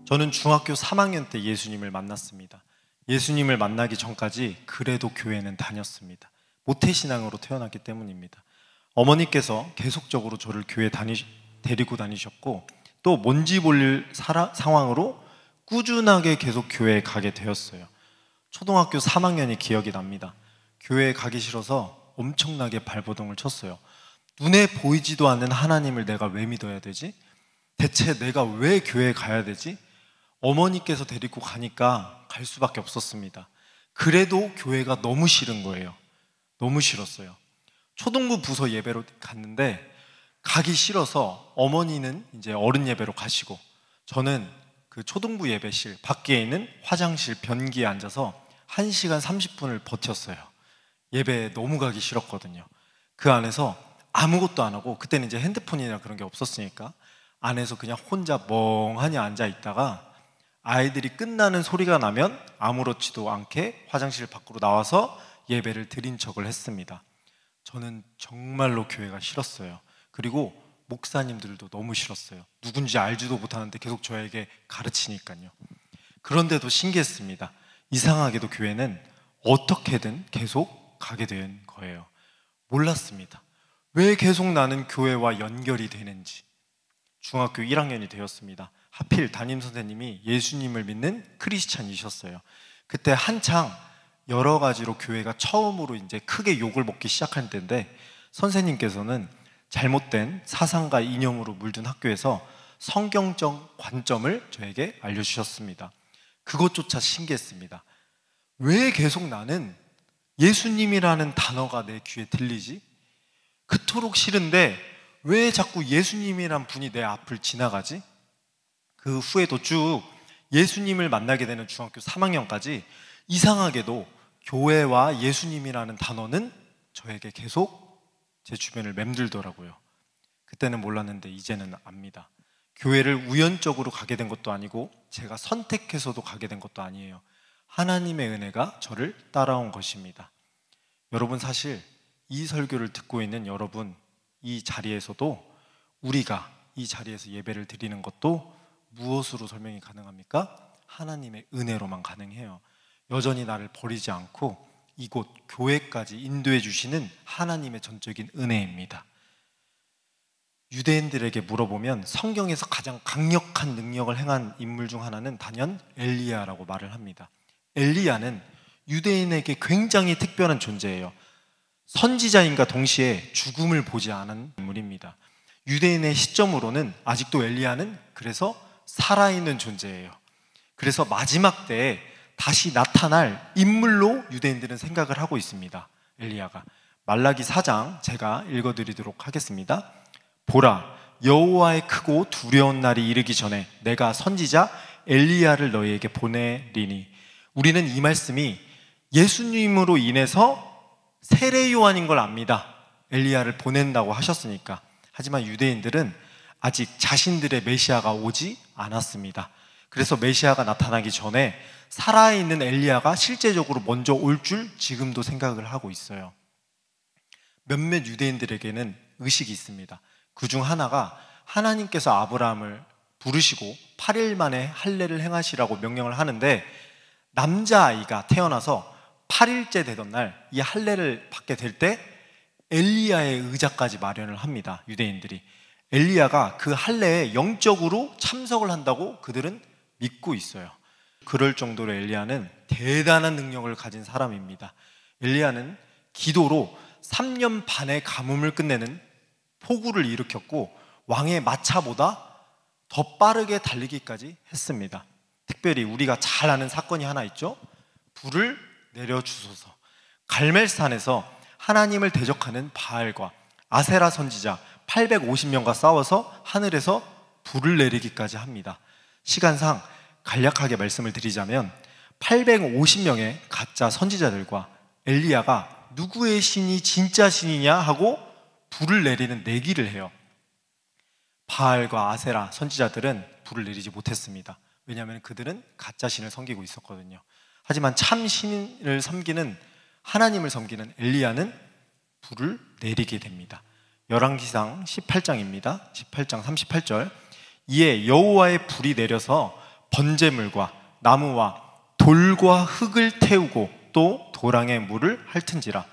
저는 중학교 3학년 때 예수님을 만났습니다. 예수님을 만나기 전까지 그래도 교회는 다녔습니다. 모태신앙으로 태어났기 때문입니다. 어머니께서 계속적으로 저를 교회 데리고 다니셨고, 또 뭔지 모를 상황으로 꾸준하게 계속 교회에 가게 되었어요. 초등학교 3학년이 기억이 납니다. 교회에 가기 싫어서 엄청나게 발버둥을 쳤어요. 눈에 보이지도 않는 하나님을 내가 왜 믿어야 되지? 대체 내가 왜 교회에 가야 되지? 어머니께서 데리고 가니까 갈 수밖에 없었습니다. 그래도 교회가 너무 싫은 거예요. 너무 싫었어요. 초등부 부서 예배로 갔는데 가기 싫어서 어머니는 이제 어른 예배로 가시고, 저는 그 초등부 예배실 밖에 있는 화장실 변기에 앉아서 1시간 30분을 버텼어요. 예배에 너무 가기 싫었거든요. 그 안에서 아무것도 안 하고, 그때는 이제 핸드폰이나 그런 게 없었으니까 안에서 그냥 혼자 멍하니 앉아 있다가 아이들이 끝나는 소리가 나면 아무렇지도 않게 화장실 밖으로 나와서 예배를 드린 척을 했습니다. 저는 정말로 교회가 싫었어요. 그리고 목사님들도 너무 싫었어요. 누군지 알지도 못하는데 계속 저에게 가르치니까요. 그런데도 신기했습니다. 이상하게도 교회는 어떻게든 계속 가게 된 거예요. 몰랐습니다. 왜 계속 나는 교회와 연결이 되는지. 중학교 1학년이 되었습니다. 하필 담임선생님이 예수님을 믿는 크리스찬이셨어요. 그때 한창 여러 가지로 교회가 처음으로 이제 크게 욕을 먹기 시작할 때인데, 선생님께서는 잘못된 사상과 이념으로 물든 학교에서 성경적 관점을 저에게 알려주셨습니다. 그것조차 신기했습니다. 왜 계속 나는 예수님이라는 단어가 내 귀에 들리지? 그토록 싫은데 왜 자꾸 예수님이란 분이 내 앞을 지나가지? 그 후에도 쭉 예수님을 만나게 되는 중학교 3학년까지 이상하게도 교회와 예수님이라는 단어는 저에게 계속 제 주변을 맴돌더라고요. 그때는 몰랐는데 이제는 압니다. 교회를 우연적으로 가게 된 것도 아니고 제가 선택해서도 가게 된 것도 아니에요. 하나님의 은혜가 저를 따라온 것입니다. 여러분, 사실 이 설교를 듣고 있는 여러분, 이 자리에서도 우리가 이 자리에서 예배를 드리는 것도 무엇으로 설명이 가능합니까? 하나님의 은혜로만 가능해요. 여전히 나를 버리지 않고 이곳 교회까지 인도해 주시는 하나님의 전적인 은혜입니다. 유대인들에게 물어보면 성경에서 가장 강력한 능력을 행한 인물 중 하나는 단연 엘리야라고 말을 합니다. 엘리야는 유대인에게 굉장히 특별한 존재예요. 선지자인과 동시에 죽음을 보지 않은 인물입니다. 유대인의 시점으로는 아직도 엘리야는 그래서 살아있는 존재예요. 그래서 마지막 때에 다시 나타날 인물로 유대인들은 생각을 하고 있습니다. 엘리야가. 말라기 4장 제가 읽어드리도록 하겠습니다. 보라, 여호와의 크고 두려운 날이 이르기 전에 내가 선지자 엘리야를 너희에게 보내리니. 우리는 이 말씀이 예수님으로 인해서 세례 요한인 걸 압니다. 엘리야를 보낸다고 하셨으니까. 하지만 유대인들은 아직 자신들의 메시아가 오지 않았습니다. 그래서 메시아가 나타나기 전에 살아있는 엘리야가 실제적으로 먼저 올 줄 지금도 생각을 하고 있어요. 몇몇 유대인들에게는 의식이 있습니다. 그 중 하나가 하나님께서 아브라함을 부르시고 8일 만에 할례를 행하시라고 명령을 하는데, 남자아이가 태어나서 8일째 되던 날 이 할례를 받게 될 때 엘리야의 의자까지 마련을 합니다. 유대인들이. 엘리야가 그 할례에 영적으로 참석을 한다고 그들은 믿고 있어요. 그럴 정도로 엘리야는 대단한 능력을 가진 사람입니다. 엘리야는 기도로 3년 반의 가뭄을 끝내는 폭우를 일으켰고 왕의 마차보다 더 빠르게 달리기까지 했습니다. 특별히 우리가 잘 아는 사건이 하나 있죠. 불을 내려주소서. 갈멜산에서 하나님을 대적하는 바알과 아세라 선지자 850명과 싸워서 하늘에서 불을 내리기까지 합니다. 시간상 간략하게 말씀을 드리자면 850명의 가짜 선지자들과 엘리야가 누구의 신이 진짜 신이냐 하고 불을 내리는 내기를 해요. 바알과 아세라 선지자들은 불을 내리지 못했습니다. 왜냐하면 그들은 가짜 신을 섬기고 있었거든요. 하지만 참 신을 섬기는, 하나님을 섬기는 엘리야는 불을 내리게 됩니다. 열왕기상 18장입니다. 18장 38절. 이에 여호와의 불이 내려서 번제물과 나무와 돌과 흙을 태우고 또 도랑에 물을 핥은지라.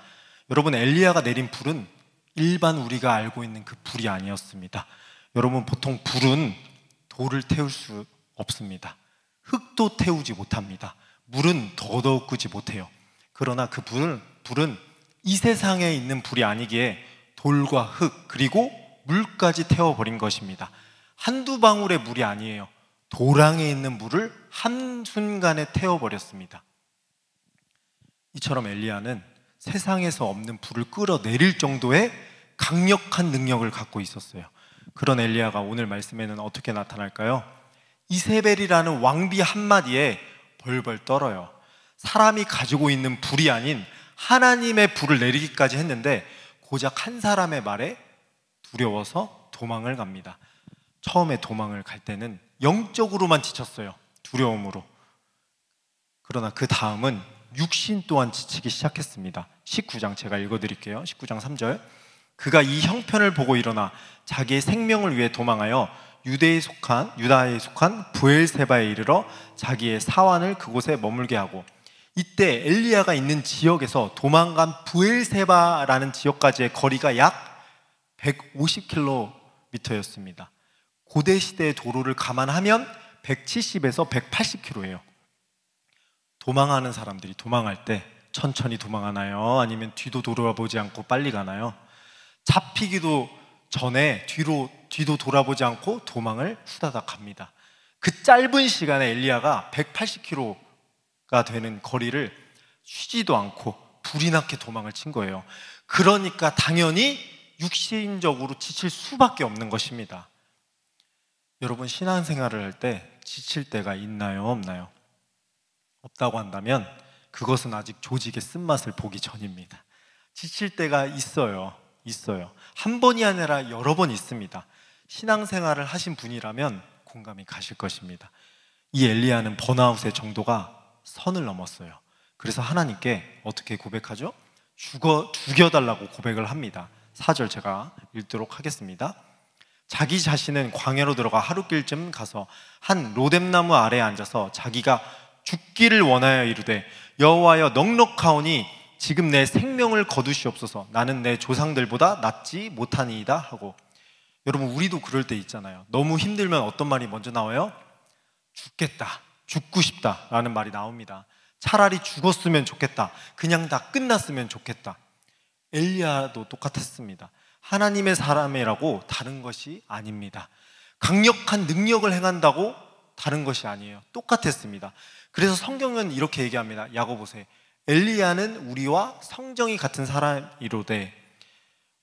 여러분, 엘리야가 내린 불은 일반 우리가 알고 있는 그 불이 아니었습니다. 여러분, 보통 불은 돌을 태울 수 없습니다. 흙도 태우지 못합니다. 물은 더더욱 끄지 못해요. 그러나 그 불은 이 세상에 있는 불이 아니기에 돌과 흙 그리고 물까지 태워버린 것입니다. 한두 방울의 물이 아니에요. 도랑에 있는 물을 한순간에 태워버렸습니다. 이처럼 엘리야는 세상에서 없는 불을 끌어내릴 정도의 강력한 능력을 갖고 있었어요. 그런 엘리야가 오늘 말씀에는 어떻게 나타날까요? 이세벨이라는 왕비 한마디에 벌벌 떨어요. 사람이 가지고 있는 불이 아닌 하나님의 불을 내리기까지 했는데 고작 한 사람의 말에 두려워서 도망을 갑니다. 처음에 도망을 갈 때는 영적으로만 지쳤어요. 두려움으로. 그러나 그 다음은 육신 또한 지치기 시작했습니다. 19장 제가 읽어드릴게요. 19장 3절. 그가 이 형편을 보고 일어나 자기의 생명을 위해 도망하여 유다에 속한 브엘세바에 이르러 자기의 사환을 그곳에 머물게 하고, 이때 엘리야가 있는 지역에서 도망간 브엘세바라는 지역까지의 거리가 약 150km였습니다. 고대 시대의 도로를 감안하면 170에서 180km예요. 도망하는 사람들이 도망할 때 천천히 도망하나요? 아니면 뒤도 돌아보지 않고 빨리 가나요? 잡히기도 전에 뒤도 돌아보지 않고 도망을 후다닥 갑니다. 그 짧은 시간에 엘리야가 180km가 되는 거리를 쉬지도 않고 불이 나게 도망을 친 거예요. 그러니까 당연히 육신적으로 지칠 수밖에 없는 것입니다. 여러분, 신앙생활을 할 때 지칠 때가 있나요? 없나요? 없다고 한다면 그것은 아직 조직의 쓴맛을 보기 전입니다. 지칠 때가 있어요. 한 번이 아니라 여러 번 있습니다. 신앙생활을 하신 분이라면 공감이 가실 것입니다. 이 엘리야는 번아웃의 정도가 선을 넘었어요. 그래서 하나님께 어떻게 고백하죠? 죽여달라고 고백을 합니다. 4절 제가 읽도록 하겠습니다. 자기 자신은 광야로 들어가 하루길쯤 가서 한 로뎀나무 아래에 앉아서 자기가 죽기를 원하여 이르되, 여호와여 넉넉하오니 지금 내 생명을 거두시옵소서. 나는 내 조상들보다 낫지 못하니이다 하고. 여러분, 우리도 그럴 때 있잖아요. 너무 힘들면 어떤 말이 먼저 나와요? 죽겠다, 죽고 싶다 라는 말이 나옵니다. 차라리 죽었으면 좋겠다, 그냥 다 끝났으면 좋겠다. 엘리야도 똑같았습니다. 하나님의 사람이라고 다른 것이 아닙니다. 강력한 능력을 행한다고 다른 것이 아니에요. 똑같았습니다. 그래서 성경은 이렇게 얘기합니다. 야고보서에 엘리야는 우리와 성정이 같은 사람이로되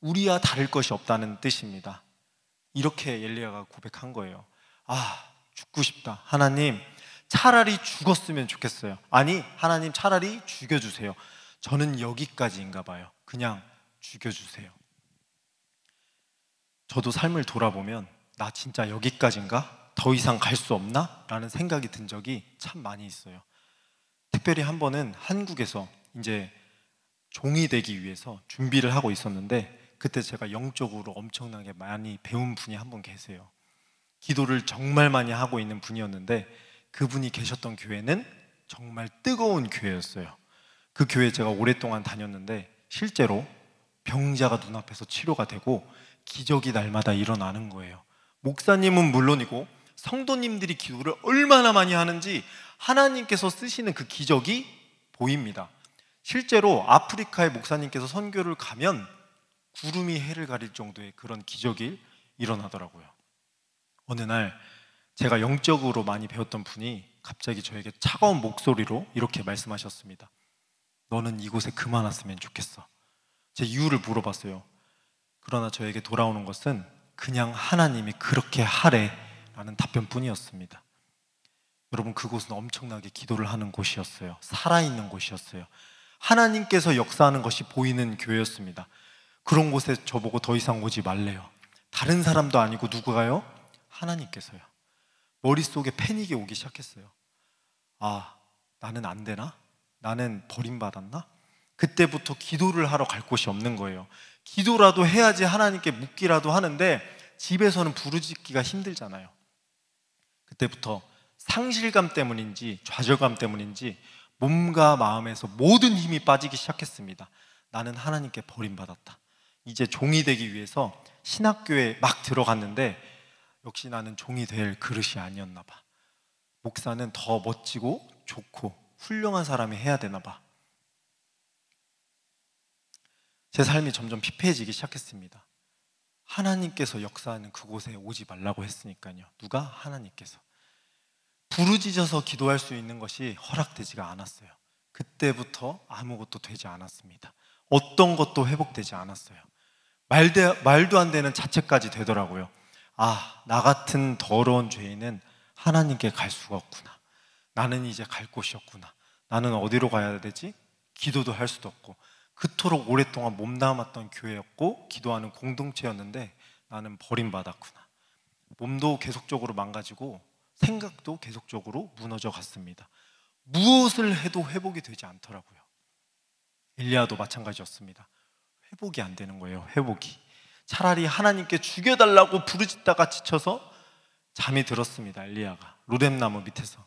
우리와 다를 것이 없다는 뜻입니다. 이렇게 엘리야가 고백한 거예요. 죽고 싶다. 하나님, 차라리 죽었으면 좋겠어요. 아니, 하나님 차라리 죽여주세요. 저는 여기까지인가 봐요. 그냥 죽여주세요. 저도 삶을 돌아보면 나 진짜 여기까지인가? 더 이상 갈 수 없나? 라는 생각이 든 적이 참 많이 있어요. 특별히 한 번은 한국에서 이제 종이 되기 위해서 준비를 하고 있었는데, 그때 제가 영적으로 엄청나게 많이 배운 분이 한 분 계세요. 기도를 정말 많이 하고 있는 분이었는데 그분이 계셨던 교회는 정말 뜨거운 교회였어요. 그 교회에 제가 오랫동안 다녔는데 실제로 병자가 눈앞에서 치료가 되고 기적이 날마다 일어나는 거예요. 목사님은 물론이고 성도님들이 기도를 얼마나 많이 하는지 하나님께서 쓰시는 그 기적이 보입니다. 실제로 아프리카의 목사님께서 선교를 가면 구름이 해를 가릴 정도의 그런 기적이 일어나더라고요. 어느 날 제가 영적으로 많이 배웠던 분이 갑자기 저에게 차가운 목소리로 이렇게 말씀하셨습니다. 너는 이곳에 그만 왔으면 좋겠어. 제 이유를 물어봤어요. 그러나 저에게 돌아오는 것은 그냥 하나님이 그렇게 하래 라는 답변뿐이었습니다. 여러분, 그곳은 엄청나게 기도를 하는 곳이었어요. 살아있는 곳이었어요. 하나님께서 역사하는 것이 보이는 교회였습니다. 그런 곳에 저보고 더 이상 오지 말래요. 다른 사람도 아니고 누구가요? 하나님께서요. 머릿속에 패닉이 오기 시작했어요. 나는 안 되나? 나는 버림받았나? 그때부터 기도를 하러 갈 곳이 없는 거예요. 기도라도 해야지 하나님께 묻기라도 하는데 집에서는 부르짖기가 힘들잖아요. 그때부터 상실감 때문인지 좌절감 때문인지 몸과 마음에서 모든 힘이 빠지기 시작했습니다. 나는 하나님께 버림받았다. 이제 종이 되기 위해서 신학교에 막 들어갔는데 역시 나는 종이 될 그릇이 아니었나 봐. 목사는 더 멋지고 좋고 훌륭한 사람이 해야 되나 봐. 제 삶이 점점 피폐해지기 시작했습니다. 하나님께서 역사하는 그곳에 오지 말라고 했으니까요. 누가? 하나님께서. 부르짖어서 기도할 수 있는 것이 허락되지가 않았어요. 그때부터 아무것도 되지 않았습니다. 어떤 것도 회복되지 않았어요. 말도 안 되는 자책까지 되더라고요. 아, 나 같은 더러운 죄인은 하나님께 갈 수가 없구나. 나는 이제 갈 곳이 없구나. 나는 어디로 가야 되지? 기도도 할 수도 없고. 그토록 오랫동안 몸담았던 교회였고 기도하는 공동체였는데 나는 버림받았구나. 몸도 계속적으로 망가지고 생각도 계속적으로 무너져 갔습니다. 무엇을 해도 회복이 되지 않더라고요. 엘리야도 마찬가지였습니다. 회복이 안 되는 거예요. 회복이. 차라리 하나님께 죽여달라고 부르짖다가 지쳐서 잠이 들었습니다. 엘리야가 로뎀나무 밑에서.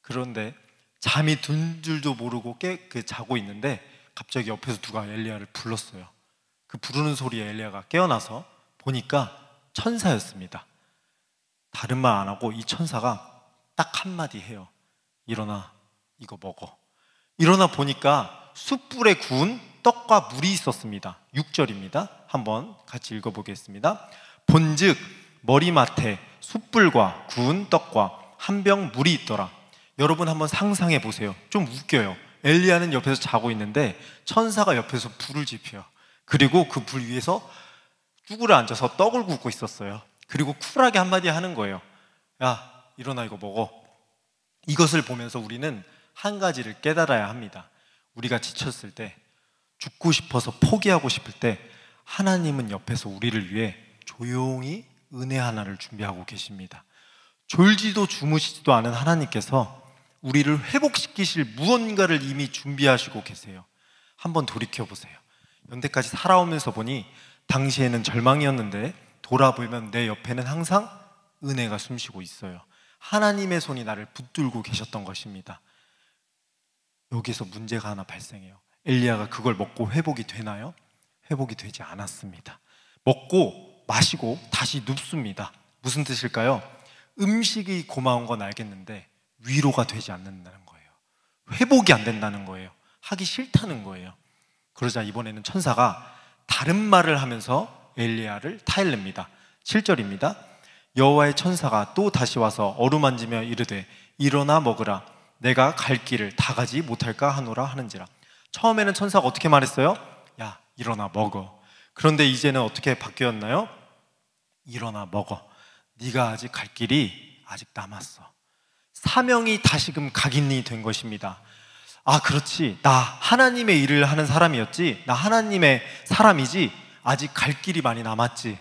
그런데 잠이 든 줄도 모르고 자고 있는데 갑자기 옆에서 누가 엘리야를 불렀어요. 그 부르는 소리에 엘리야가 깨어나서 보니까 천사였습니다. 다른 말 안 하고 이 천사가 딱 한마디 해요. 일어나, 이거 먹어. 일어나 보니까 숯불에 구운 떡과 물이 있었습니다. 6절입니다. 한번 같이 읽어보겠습니다. 본즉 머리맡에 숯불과 구운 떡과 한 병 물이 있더라. 여러분 한번 상상해 보세요. 좀 웃겨요. 엘리야는 옆에서 자고 있는데 천사가 옆에서 불을 지펴요. 그리고 그 불 위에서 쭈그려 앉아서 떡을 굽고 있었어요. 그리고 쿨하게 한마디 하는 거예요. 야, 일어나 이거 먹어. 이것을 보면서 우리는 한 가지를 깨달아야 합니다. 우리가 지쳤을 때, 죽고 싶어서 포기하고 싶을 때 하나님은 옆에서 우리를 위해 조용히 은혜 하나를 준비하고 계십니다. 졸지도 주무시지도 않은 하나님께서 우리를 회복시키실 무언가를 이미 준비하시고 계세요. 한번 돌이켜보세요. 연대까지 살아오면서 보니 당시에는 절망이었는데 돌아보면 내 옆에는 항상 은혜가 숨쉬고 있어요. 하나님의 손이 나를 붙들고 계셨던 것입니다. 여기서 문제가 하나 발생해요. 엘리야가 그걸 먹고 회복이 되나요? 회복이 되지 않았습니다. 먹고 마시고 다시 눕습니다. 무슨 뜻일까요? 음식이 고마운 건 알겠는데 위로가 되지 않는다는 거예요. 회복이 안 된다는 거예요. 하기 싫다는 거예요. 그러자 이번에는 천사가 다른 말을 하면서 엘리야를 타일냅니다. 7절입니다. 여호와의 천사가 또 다시 와서 어루만지며 이르되 일어나 먹으라. 내가 갈 길을 다 가지 못할까 하노라 하는지라. 처음에는 천사가 어떻게 말했어요? 야, 일어나 먹어. 그런데 이제는 어떻게 바뀌었나요? 일어나 먹어. 네가 아직 갈 길이 아직 남았어. 사명이 다시금 각인이 된 것입니다. 아, 그렇지. 나 하나님의 일을 하는 사람이었지. 나 하나님의 사람이지. 아직 갈 길이 많이 남았지.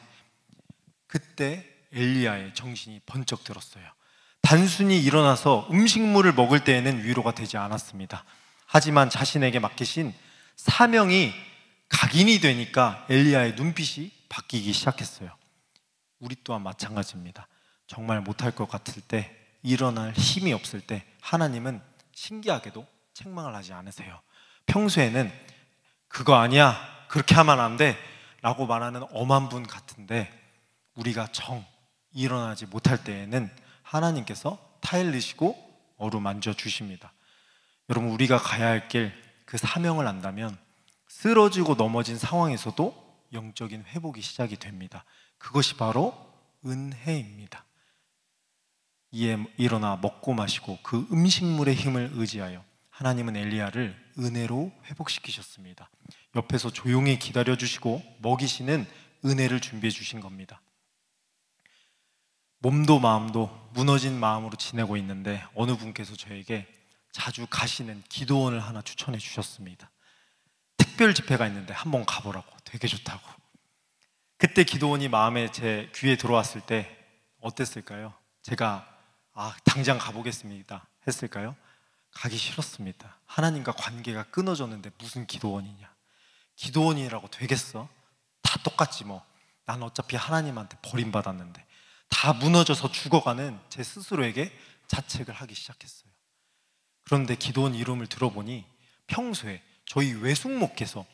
그때 엘리야의 정신이 번쩍 들었어요. 단순히 일어나서 음식물을 먹을 때에는 위로가 되지 않았습니다. 하지만 자신에게 맡기신 사명이 각인이 되니까 엘리야의 눈빛이 바뀌기 시작했어요. 우리 또한 마찬가지입니다. 정말 못할 것 같을 때, 일어날 힘이 없을 때 하나님은 신기하게도 책망을 하지 않으세요. 평소에는 그거 아니야, 그렇게 하면 안 돼 라고 말하는 엄한 분 같은데 우리가 일어나지 못할 때에는 하나님께서 타일르시고 어루만져 주십니다. 여러분, 우리가 가야 할 길, 그 사명을 안다면 쓰러지고 넘어진 상황에서도 영적인 회복이 시작이 됩니다. 그것이 바로 은혜입니다. 이에 일어나 먹고 마시고 그 음식물의 힘을 의지하여 하나님은 엘리야를 은혜로 회복시키셨습니다. 옆에서 조용히 기다려주시고 먹이시는 은혜를 준비해 주신 겁니다. 몸도 마음도 무너진 마음으로 지내고 있는데 어느 분께서 저에게 자주 가시는 기도원을 하나 추천해 주셨습니다. 특별 집회가 있는데 한번 가보라고, 되게 좋다고. 그때 기도원이 마음에 제 귀에 들어왔을 때 어땠을까요? 제가 당장 가보겠습니다 했을까요? 가기 싫었습니다. 하나님과 관계가 끊어졌는데 무슨 기도원이냐. 기도원이라고 되겠어? 다 똑같지 뭐. 난 어차피 하나님한테 버림받았는데. 다 무너져서 죽어가는 제 스스로에게 자책을 하기 시작했어요. 그런데 기도원 이름을 들어보니 평소에 저희 외숙모께서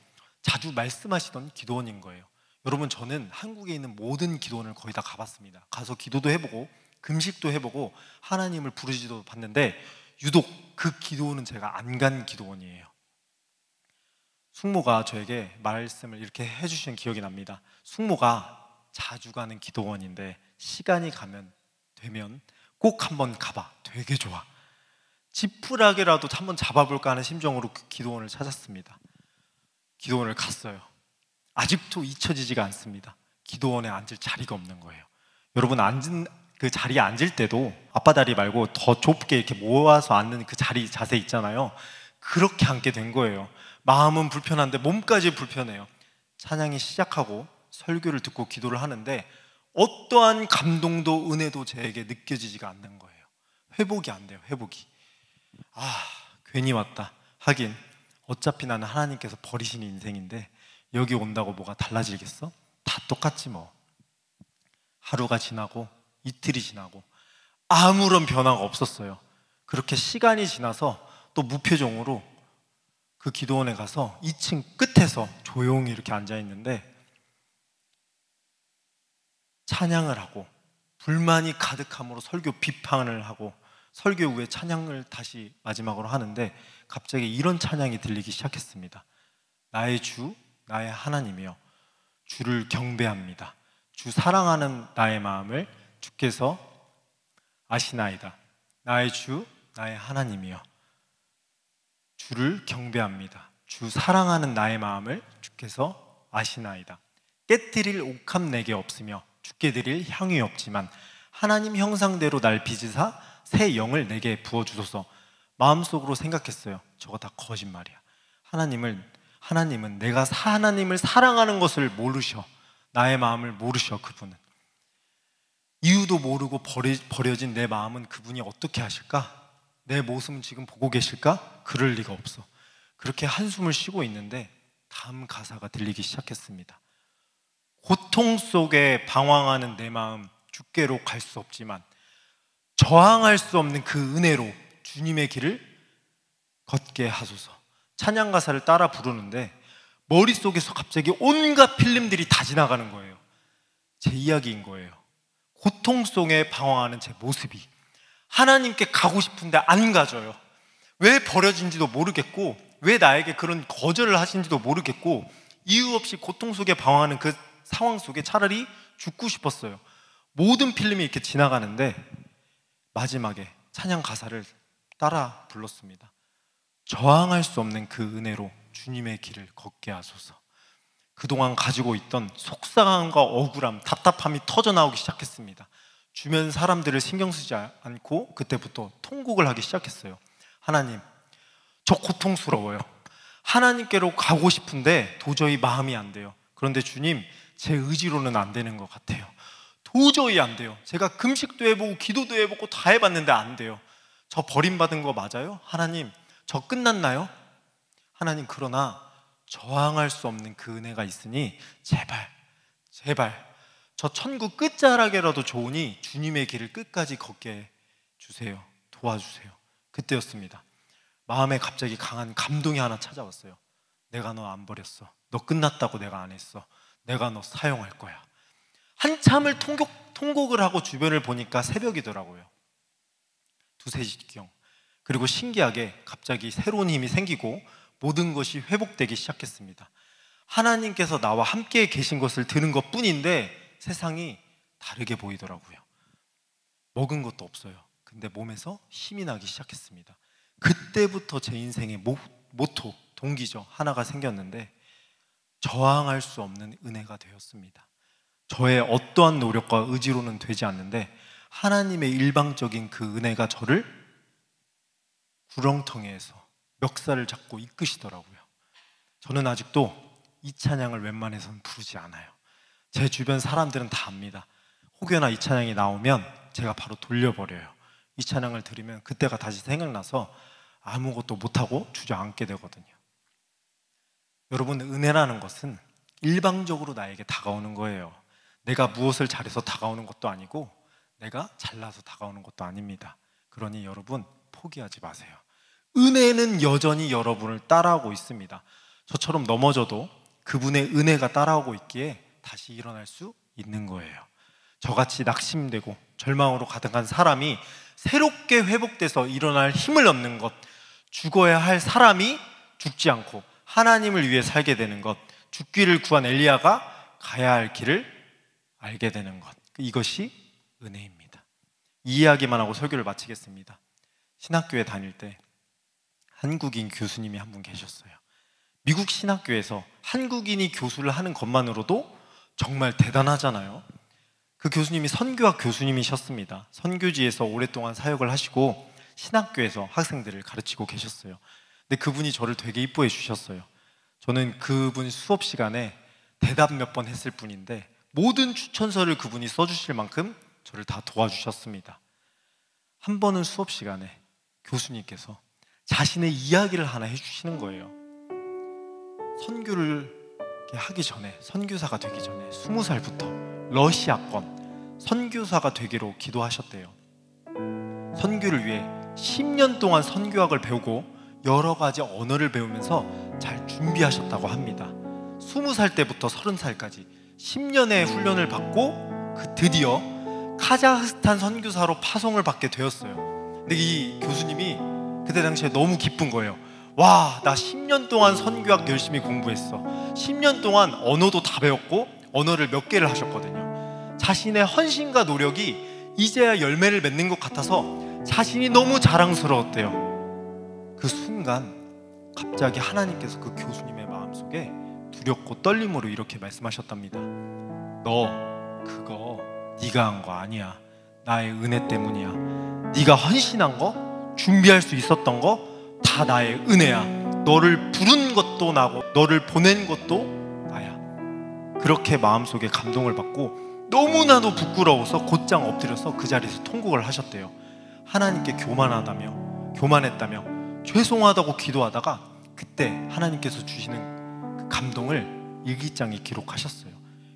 자주 말씀하시던 기도원인 거예요. 여러분, 저는 한국에 있는 모든 기도원을 거의 다 가봤습니다. 가서 기도도 해보고 금식도 해보고 하나님을 부르지도 봤는데 유독 그 기도원은 제가 안 간 기도원이에요. 숙모가 저에게 말씀을 이렇게 해주신 기억이 납니다. 숙모가 자주 가는 기도원인데 시간이 되면 꼭 한번 가봐. 되게 좋아. 지푸라기라도 한번 잡아볼까 하는 심정으로 그 기도원을 찾았습니다. 기도원을 갔어요. 아직도 잊혀지지가 않습니다. 기도원에 앉을 자리가 없는 거예요. 여러분, 앉은 그 자리에 앉을 때도 앞바다리 말고 더 좁게 이렇게 모아서 앉는 그 자세 있잖아요. 그렇게 앉게 된 거예요. 마음은 불편한데 몸까지 불편해요. 찬양이 시작하고 설교를 듣고 기도를 하는데 어떠한 감동도 은혜도 제게 느껴지지가 않는 거예요. 회복이 안 돼요. 회복이. 괜히 왔다. 하긴 어차피 나는 하나님께서 버리시는 인생인데 여기 온다고 뭐가 달라지겠어? 다 똑같지 뭐. 하루가 지나고 이틀이 지나고 아무런 변화가 없었어요. 그렇게 시간이 지나서 또 무표정으로 그 기도원에 가서 2층 끝에서 조용히 이렇게 앉아 있는데 찬양을 하고 불만이 가득함으로 설교 비판을 하고 설교 후에 찬양을 다시 마지막으로 하는데 갑자기 이런 찬양이 들리기 시작했습니다. 나의 주, 나의 하나님이여, 주를 경배합니다. 주 사랑하는 나의 마음을 주께서 아시나이다. 나의 주, 나의 하나님이여, 주를 경배합니다. 주 사랑하는 나의 마음을 주께서 아시나이다. 깨뜨릴 옥합 내게 없으며 주께 드릴 향이 없지만 하나님 형상대로 날 빚으사 새 영을 내게 부어주소서. 마음속으로 생각했어요. 저거 다 거짓말이야. 하나님은 내가 하나님을 사랑하는 것을 모르셔. 나의 마음을 모르셔. 그분은 이유도 모르고 버려진 내 마음은 그분이 어떻게 하실까? 내 모습은 지금 보고 계실까? 그럴 리가 없어. 그렇게 한숨을 쉬고 있는데 다음 가사가 들리기 시작했습니다. 고통 속에 방황하는 내 마음 주께로 갈 수 없지만 저항할 수 없는 그 은혜로 주님의 길을 걷게 하소서. 찬양 가사를 따라 부르는데 머릿속에서 갑자기 온갖 필름들이 다 지나가는 거예요. 제 이야기인 거예요. 고통 속에 방황하는 제 모습이 하나님께 가고 싶은데 안 가져요. 왜 버려진지도 모르겠고 왜 나에게 그런 거절을 하신지도 모르겠고 이유 없이 고통 속에 방황하는 그 상황 속에 차라리 죽고 싶었어요. 모든 필름이 이렇게 지나가는데 마지막에 찬양 가사를 따라 불렀습니다. 저항할 수 없는 그 은혜로 주님의 길을 걷게 하소서. 그동안 가지고 있던 속상함과 억울함, 답답함이 터져나오기 시작했습니다. 주변 사람들을 신경 쓰지 않고 그때부터 통곡을 하기 시작했어요. 하나님, 저 고통스러워요. 하나님께로 가고 싶은데 도저히 마음이 안 돼요. 그런데 주님, 제 의지로는 안 되는 것 같아요. 도저히 안 돼요. 제가 금식도 해보고 기도도 해보고 다 해봤는데 안 돼요. 저 버림받은 거 맞아요? 하나님, 저 끝났나요? 하나님, 그러나 저항할 수 없는 그 은혜가 있으니 제발 저 천국 끝자락이라도 좋으니 주님의 길을 끝까지 걷게 해주세요. 도와주세요. 그때였습니다. 마음에 갑자기 강한 감동이 하나 찾아왔어요. 내가 너 안 버렸어. 너 끝났다고 내가 안 했어. 내가 너 사용할 거야. 한참을 통곡을 하고 주변을 보니까 새벽이더라고요. 2, 3시경. 그리고 신기하게 갑자기 새로운 힘이 생기고 모든 것이 회복되기 시작했습니다. 하나님께서 나와 함께 계신 것을 들은 것 뿐인데 세상이 다르게 보이더라고요. 먹은 것도 없어요. 근데 몸에서 힘이 나기 시작했습니다. 그때부터 제 인생의 모토, 동기죠. 하나가 생겼는데 저항할 수 없는 은혜가 되었습니다. 저의 어떠한 노력과 의지로는 되지 않는데 하나님의 일방적인 그 은혜가 저를 구렁텅이에서 멱살을 잡고 이끄시더라고요. 저는 아직도 이 찬양을 웬만해서는 부르지 않아요. 제 주변 사람들은 다 압니다. 혹여나 이 찬양이 나오면 제가 바로 돌려버려요. 이 찬양을 들으면 그때가 다시 생각나서 아무것도 못하고 주저앉게 되거든요. 여러분, 은혜라는 것은 일방적으로 나에게 다가오는 거예요. 내가 무엇을 잘해서 다가오는 것도 아니고 내가 잘나서 다가오는 것도 아닙니다. 그러니 여러분 포기하지 마세요. 은혜는 여전히 여러분을 따라오고 있습니다. 저처럼 넘어져도 그분의 은혜가 따라오고 있기에 다시 일어날 수 있는 거예요. 저같이 낙심되고 절망으로 가득한 사람이 새롭게 회복돼서 일어날 힘을 얻는 것, 죽어야 할 사람이 죽지 않고 하나님을 위해 살게 되는 것, 죽기를 구한 엘리야가 가야 할 길을 알게 되는 것, 이것이 은혜입니다. 이 이야기만 하고 설교를 마치겠습니다. 신학교에 다닐 때 한국인 교수님이 한 분 계셨어요. 미국 신학교에서 한국인이 교수를 하는 것만으로도 정말 대단하잖아요. 그 교수님이 선교학 교수님이셨습니다. 선교지에서 오랫동안 사역을 하시고 신학교에서 학생들을 가르치고 계셨어요. 근데 그분이 저를 되게 이뻐해 주셨어요. 저는 그분 수업 시간에 대답 몇 번 했을 뿐인데 모든 추천서를 그분이 써주실 만큼 저를 다 도와주셨습니다. 한 번은 수업 시간에 교수님께서 자신의 이야기를 하나 해주시는 거예요. 선교를 하기 전에, 선교사가 되기 전에 20살부터 러시아권 선교사가 되기로 기도하셨대요. 선교를 위해 10년 동안 선교학을 배우고 여러 가지 언어를 배우면서 잘 준비하셨다고 합니다. 20살 때부터 30살까지 10년의 훈련을 받고 드디어 카자흐스탄 선교사로 파송을 받게 되었어요. 근데 이 교수님이 그때 당시에 너무 기쁜 거예요. 와, 나 10년 동안 선교학 열심히 공부했어. 10년 동안 언어도 다 배웠고 언어를 몇 개를 하셨거든요. 자신의 헌신과 노력이 이제야 열매를 맺는 것 같아서 자신이 너무 자랑스러웠대요. 그 순간 갑자기 하나님께서 그 교수님의 마음속에 두렵고 떨림으로 이렇게 말씀하셨답니다. 너 그거 네가 한 거 아니야. 나의 은혜 때문이야. 네가 헌신한 거, 준비할 수 있었던 거 다 나의 은혜야. 너를 부른 것도 나고 너를 보낸 것도 나야. 그렇게 마음속에 감동을 받고 너무나도 부끄러워서 곧장 엎드려서 그 자리에서 통곡을 하셨대요. 하나님께 교만했다며 죄송하다고 기도하다가 그때 하나님께서 주시는 그 감동을 일기장에 기록하셨어요.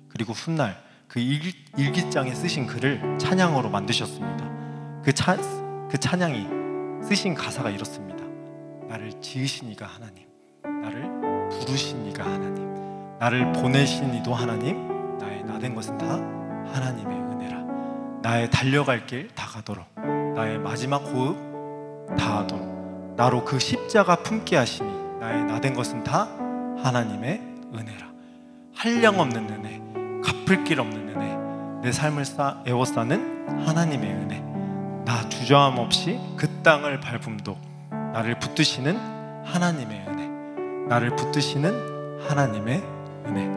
그리고 훗날 그 일기장에 쓰신 글을 찬양으로 만드셨습니다. 그 찬양이 쓰신 가사가 이렇습니다. 나를 지으신 이가 하나님, 나를 부르신 이가 하나님, 나를 보내신 이도 하나님, 나의 나된 것은 다 하나님의 은혜라. 나의 달려갈 길 다 가도록, 나의 마지막 호흡 다 하도록 나로 그 십자가 품게 하시니 나의 나된 것은 다 하나님의 은혜라. 한량없는 은혜, 갚을 길 없는 은혜, 내 삶을 에워싸는 하나님의 은혜, 나 주저함 없이 그 땅을 밟음도 나를 붙드시는 하나님의 은혜, 나를 붙드시는 하나님의 은혜.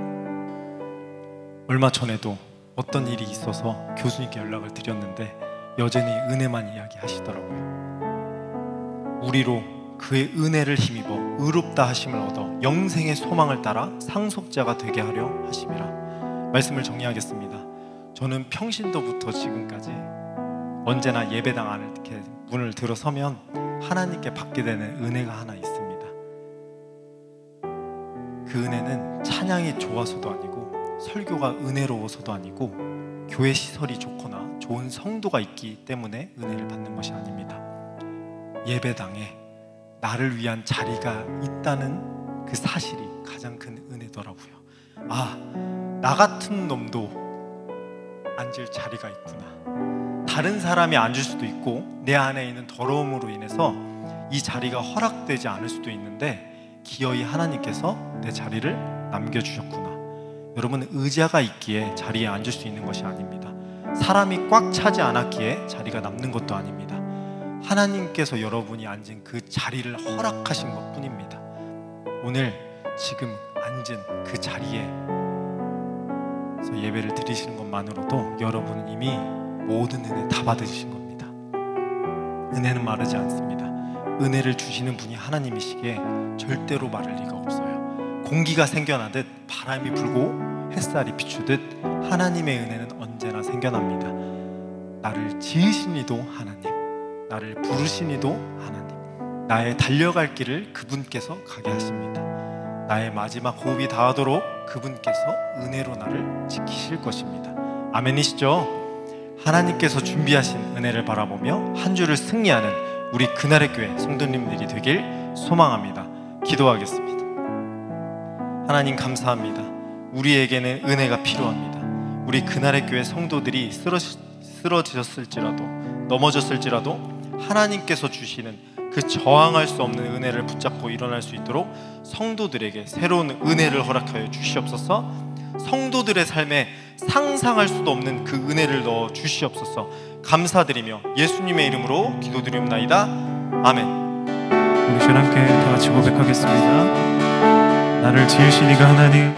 얼마 전에도 어떤 일이 있어서 교수님께 연락을 드렸는데 여전히 은혜만 이야기하시더라고요. 우리로 그의 은혜를 힘입어 의롭다 하심을 얻어 영생의 소망을 따라 상속자가 되게 하려 하심이라. 말씀을 정리하겠습니다. 저는 평신도부터 지금까지 언제나 예배당 안을 이렇게 문을 들어서면 하나님께 받게 되는 은혜가 하나 있습니다. 그 은혜는 찬양이 좋아서도 아니고 설교가 은혜로워서도 아니고 교회 시설이 좋거나 좋은 성도가 있기 때문에 은혜를 받는 것이 아닙니다. 예배당에 나를 위한 자리가 있다는 그 사실이 가장 큰 은혜더라고요. 아, 나 같은 놈도 앉을 자리가 있구나. 다른 사람이 앉을 수도 있고 내 안에 있는 더러움으로 인해서 이 자리가 허락되지 않을 수도 있는데 기어이 하나님께서 내 자리를 남겨주셨구나. 여러분, 의자가 있기에 자리에 앉을 수 있는 것이 아닙니다. 사람이 꽉 차지 않았기에 자리가 남는 것도 아닙니다. 하나님께서 여러분이 앉은 그 자리를 허락하신 것뿐입니다. 오늘 지금 앉은 그 자리에서 예배를 드리시는 것만으로도 여러분은 이미 모든 은혜 다 받으신 겁니다. 은혜는 마르지 않습니다. 은혜를 주시는 분이 하나님이시기에 절대로 마를 리가 없어요. 공기가 생겨나듯 바람이 불고 햇살이 비추듯 하나님의 은혜는 언제나 생겨납니다. 나를 지으신 이도 하나님, 나를 부르신 이도 하나님, 나의 달려갈 길을 그분께서 가게 하십니다. 나의 마지막 호흡이 닿도록 그분께서 은혜로 나를 지키실 것입니다. 아멘이시죠? 하나님께서 준비하신 은혜를 바라보며 한 주를 승리하는 우리 그날의 교회 성도님들이 되길 소망합니다. 기도하겠습니다. 하나님 감사합니다. 우리에게는 은혜가 필요합니다. 우리 그날의 교회 성도들이 쓰러지셨을지라도 넘어졌을지라도 하나님께서 주시는 그 저항할 수 없는 은혜를 붙잡고 일어날 수 있도록 성도들에게 새로운 은혜를 허락하여 주시옵소서. 성도들의 삶에 상상할 수도 없는 그 은혜를 넣어 주시옵소서. 감사드리며 예수님의 이름으로 기도드리옵나이다. 아멘. 우리 주님 함께 다 같이 고백하겠습니다. 나를 지으신 이가 하나님,